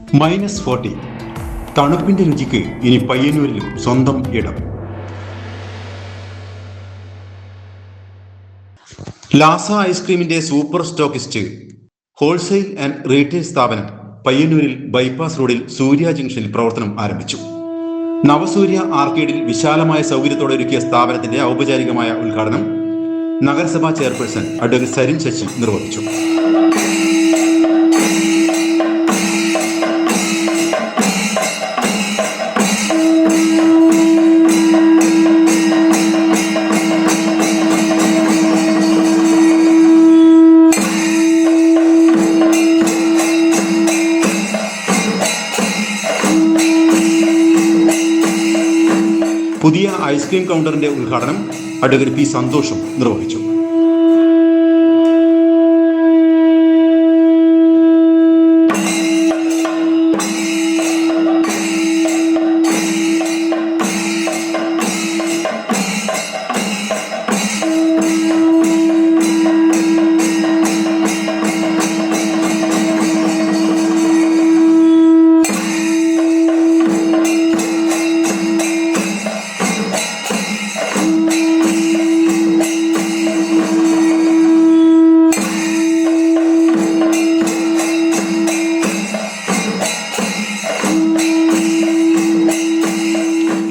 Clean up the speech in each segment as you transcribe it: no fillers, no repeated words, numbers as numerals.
-40 തണുപ്പിന്റെ രുചിക്ക് ഇനി പയ്യന്നൂരിലും സ്വന്തം ഇടം. ലാസ ഐസ്ക്രീമിന്റെ super stockist wholesale and retail സ്ഥാപനം പയ്യന്നൂരിൽ ബൈപ്പാസ് റോഡിൽ സൂര്യ ജംഗ്ഷനിൽ പ്രവർത്തനം ആരംഭിച്ചു. നവസൂര്യ ആർക്കേഡിൽ വിശാലമായ സൗകര്യത്തോടെ ഒരുക്കിയ സ്ഥാപനത്തിന്റെ ഔപചാരികമായ ഉദ്ഘാടനം നഗരസഭാ ചെയർപേഴ്സൺ അഡ്വക്കേറ്റ് സരിൻ ശശി നിർവഹിച്ചു. പുതിയ ഐസ്ക്രീം കൗണ്ടറിന്റെ ഉദ്ഘാടനം അഡ്വക്കേറ്റ് പി സന്തോഷം നിർവഹിച്ചു.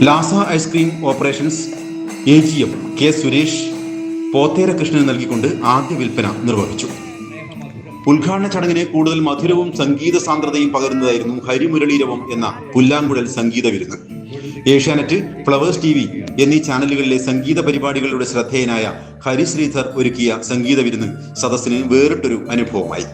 Lazza ice cream operations AGM K Suresh Pothera കൃഷ്ണന് നൽകിക്കൊണ്ട് ആദ്യ വിൽപ്പന നിർവഹിച്ചു. ഉദ്ഘാടന ചടങ്ങിന് കൂടുതൽ മധുരവും സംഗീത സാന്ദ്രതയും പകരുന്നതായിരുന്നു ഹരിമുരളീരവം എന്ന പുല്ലാങ്കുഴൽ സംഗീത വിരുന്ന്. ഏഷ്യാനെറ്റ്, ഫ്ലവേഴ്സ് TV എന്നീ ചാനലുകളിലെ സംഗീത പരിപാടികളുടെ ശ്രദ്ധേയനായ ഹരിശ്രീധർ ഒരുക്കിയ സംഗീത വിരുന്ന് സദസ്സിന് വേറിട്ടൊരു അനുഭവമായി.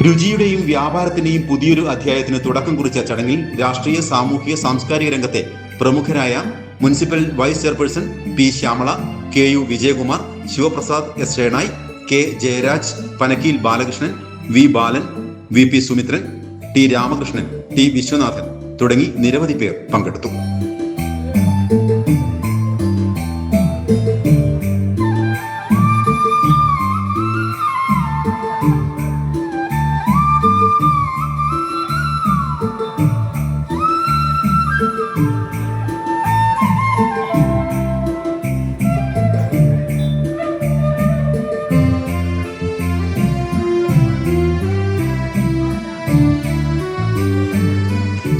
രുചിയുടെയും വ്യാപാരത്തിന്റെയും പുതിയൊരു അധ്യായത്തിന് തുടക്കം കുറിച്ച ചടങ്ങിൽ രാഷ്ട്രീയ, സാമൂഹിക, സാംസ്കാരിക രംഗത്തെ പ്രമുഖരായ municipal vice chairperson P Shyamala, KU Vijayakumar, Sivaprasad S Shenoy, K Jayaraj, Panakkeel Balakrishnan, V Balan, VP Sumithran, T Ramakrishnan, T Viswanathan തുടങ്ങി നിരവധി പേർ പങ്കെടുത്തു.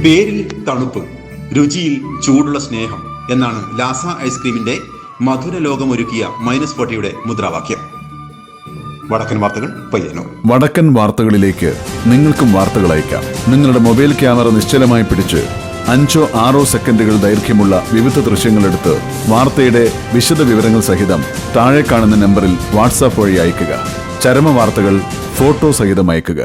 പേരിൽ തണുപ്പ്, രുചിയിൽ ചൂടുള്ള സ്നേഹം എന്നാണ് ലാസ ഐസ്ക്രീമിന്റെ മധുര ലോകമൊരുക്കിയ -40യുടെ മുദ്രാവാക്യം. വടക്കൻ വാർത്തകൾ പയ്യന്നൂർ. വടക്കൻ വാർത്തകളിലേക്ക് നിങ്ങൾക്കും വാർത്തകൾ അയക്കാം. നിങ്ങളുടെ മൊബൈൽ ക്യാമറ നിശ്ചലമായി പിടിച്ച് 5-6 സെക്കൻഡുകൾ ദൈർഘ്യമുള്ള വിവിധ ദൃശ്യങ്ങളെടുത്ത് വാർത്തയുടെ വിശദ വിവരങ്ങൾ സഹിതം താഴെ കാണുന്ന നമ്പറിൽ വാട്സാപ്പ് വഴി അയക്കുക. ചരമ വാർത്തകൾ ഫോട്ടോ സഹിതം അയക്കുക.